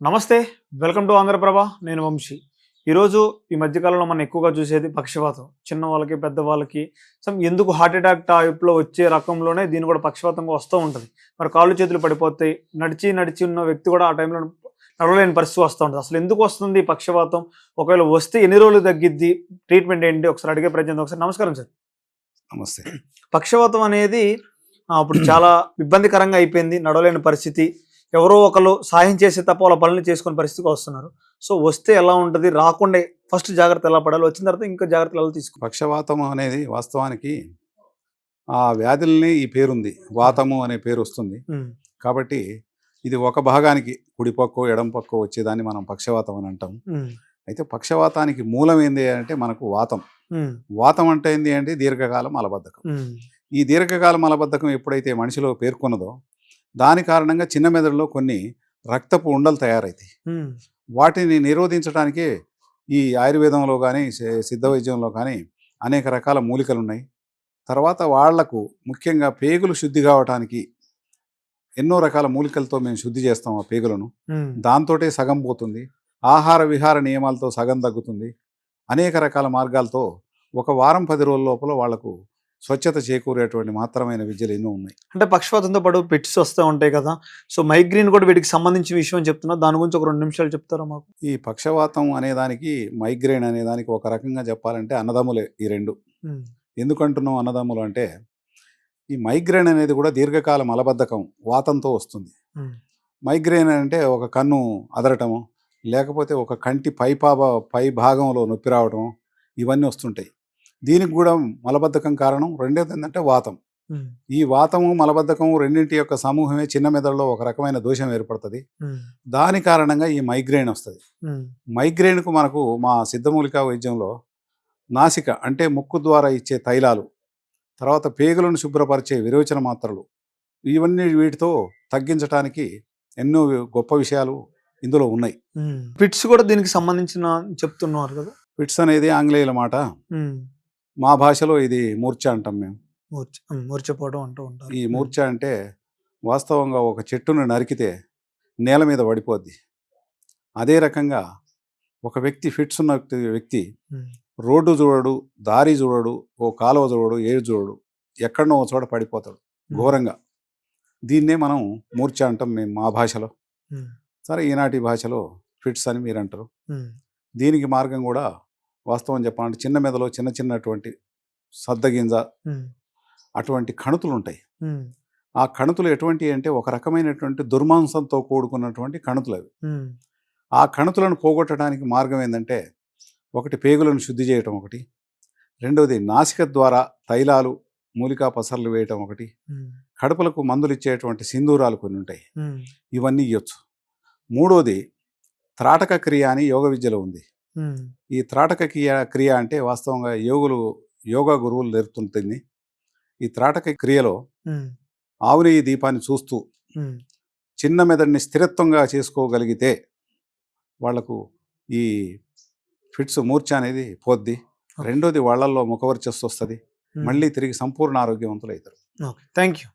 నమస్తే. Welcome to Andhra Prabha. నేను వంశీ. ఈరోజు ఈ మధ్యకాలంలో మనం ఎక్కువగా చూసేది పక్షవాతం. చిన్న వాళ్ళకి, పెద్దవాళ్ళకి ఎందుకు హార్ట్ అటాక్ టైప్‌లో వచ్చే రకంలోనే దీన్ని కూడా పక్షవాతంగా వస్తూ ఉంటది. మరి కాళ్ళు చేతులు పడిపోతాయి. నడిచి ఉన్న వ్యక్తి కూడా ఆ టైంలో నడవలేని పరిస్థితి వస్తూ ఉంటది. అసలు ఎందుకు వస్తుంది ఈ పక్షవాతం? ఒకవేళ వస్తే ఎన్ని రోజులు తగ్గిద్ది? ట్రీట్మెంట్ ఏంటి? ఒకసారి అడిగే ప్రయత్నం చేద్దాం. ఒకసారి నమస్కారం సార్. నమస్తే. పక్షవాతం అనేది ఇప్పుడు చాలా ఇబ్బందికరంగా అయిపోయింది. నడవలేని పరిస్థితి. ఎవరో ఒకళ్ళు సాయం చేసి తప్ప వాళ్ళ పనులు చేసుకునే పరిస్థితికి వస్తున్నారు. సో వస్తే ఎలా ఉంటది? రాకుండా ఫస్ట్ జాగ్రత్త ఎలా పడాలి? వచ్చిన తర్వాత ఇంకా జాగ్రత్తలు ఎలా తీసుకోవాలి? పక్షవాతం అనేది వాస్తవానికి ఆ వ్యాధుల్ని ఈ పేరుంది. వాతము అనే పేరు వస్తుంది. కాబట్టి ఇది ఒక భాగానికి కుడి పక్కో ఎడం పక్కో వచ్చేదాన్ని మనం పక్షవాతం అని అంటాం. అయితే పక్షవాతానికి మూలం ఏంది అంటే మనకు వాతం. వాతం అంటే ఏంది అంటే దీర్ఘకాల మలబద్ధకం. ఈ దీర్ఘకాల మలబద్ధకం ఎప్పుడైతే మనిషిలో పేర్కొన్నదో దాని కారణంగా చిన్న మెదడులో కొన్ని రక్తపు ఉండలు తయారవుతాయి. వాటిని నిరోధించడానికి ఈ ఆయుర్వేదంలో కానీ సిద్ధ వైద్యంలో కానీ అనేక రకాల మూలికలు ఉన్నాయి. తర్వాత వాళ్లకు ముఖ్యంగా పేగులు శుద్ధి కావటానికి ఎన్నో రకాల మూలికలతో మేము శుద్ధి చేస్తాం ఆ పేగులను. దాంతోటే సగం పోతుంది. ఆహార విహార నియమాలతో సగం తగ్గుతుంది. అనేక రకాల మార్గాలతో ఒక వారం 10 రోజుల లోపల వాళ్లకు స్వచ్ఛత చేకూరేటువంటి మాత్రమైన విద్యలు ఎన్నో ఉన్నాయి. అంటే పక్షవాతంతో పాటు పిట్స్ వస్తూ ఉంటాయి కదా. సో మైగ్రేన్ కూడా వీటికి సంబంధించిన విషయం చెప్తున్నా. దాని గురించి ఒక 2 నిమిషాలు చెప్తారా మాకు? ఈ పక్షవాతం అనేదానికి మైగ్రేన్ అనేదానికి ఒక రకంగా చెప్పాలంటే అన్నదమ్ములే ఈ రెండు. ఎందుకంటున్నాం అన్నదమ్ములు అంటే ఈ మైగ్రేన్ అనేది కూడా దీర్ఘకాల మలబద్ధకం వాతంతో వస్తుంది. మైగ్రేన్ అంటే ఒక కన్ను అదరటము, లేకపోతే ఒక కంటి పై భాగంలో నొప్పి రావటం, ఇవన్నీ వస్తుంటాయి. దీనికి కూడా మలబద్ధకం కారణం. రెండోది ఏంటంటే వాతం. ఈ వాతము మలబద్ధకం రెండింటి యొక్క సమూహమే చిన్న మెదడులో ఒక రకమైన దోషం ఏర్పడుతుంది. దాని కారణంగా ఈ మైగ్రేన్ వస్తుంది. మైగ్రేన్కు మనకు మా సిద్ధమూలికా వైద్యంలో నాసిక అంటే ముక్కు ద్వారా ఇచ్చే తైలాలు, తర్వాత పేగులను శుభ్రపరిచే విరోచన మాత్రలు, ఇవన్నీ వీటితో తగ్గించడానికి ఎన్నో గొప్ప విషయాలు ఇందులో ఉన్నాయి. పిట్స్ కూడా దీనికి సంబంధించిన చెప్తున్నారు కదా. పిట్స్ అనేది ఆంగ్లేయుల మాట. మా భాషలో ఇది మూర్ఛ అంటాం మేము. మూర్ఛపోవడం అంటూ ఉంటారు. ఈ మూర్ఛ అంటే వాస్తవంగా ఒక చెట్టును నరికితే నేల మీద పడిపోద్ది. అదే రకంగా ఒక వ్యక్తి ఫిట్స్ ఉన్న వ్యక్తి రోడ్డు చూడడు, దారి చూడడు, ఓ కాలువ చూడడు, ఏడు చూడడు, ఎక్కడనో ఒక చోట పడిపోతాడు ఘోరంగా. దీన్నే మనం మూర్ఛ అంటాం మేము మా భాషలో. సరే, ఈనాటి భాషలో ఫిట్స్ అని మీరు అంటారు. దీనికి మార్గం కూడా వాస్తవం చెప్పాలంటే చిన్న మెదలో చిన్నటువంటి సద్దగింజ అటువంటి కణుతులు ఉంటాయి. ఆ కణుతులు ఎటువంటి అంటే ఒక రకమైనటువంటి దుర్మాంసంతో కూడుకున్నటువంటి కణుతులు అవి. ఆ కణుతులను పోగొట్టడానికి మార్గం ఏంటంటే ఒకటి పేగులను శుద్ధి చేయటం ఒకటి, రెండవది నాసిక ద్వారా తైలాలు మూలికా పసర్లు వేయటం ఒకటి, కడుపులకు మందులు ఇచ్చేటువంటి సింధూరాలు కొన్ని ఉంటాయి, ఇవన్నీ ఇవ్వచ్చు. మూడోది త్రాటక క్రియ అని యోగ విద్యలో ఉంది. ఈ త్రాటక క్రియ అంటే వాస్తవంగా యోగా గురువులు నేర్పుతుంది. ఈ త్రాటక క్రియలో ఆవునేయి దీపాన్ని చూస్తూ చిన్న మెదడుని స్థిరత్వంగా చేసుకోగలిగితే వాళ్లకు ఈ ఫిట్స్ మూర్ఛ అనేది పోద్ది. రెండోది వాళ్ళల్లో ముఖవర్చస్సు వస్తుంది. మళ్ళీ తిరిగి సంపూర్ణ ఆరోగ్యవంతులు అవుతారు. Thank you.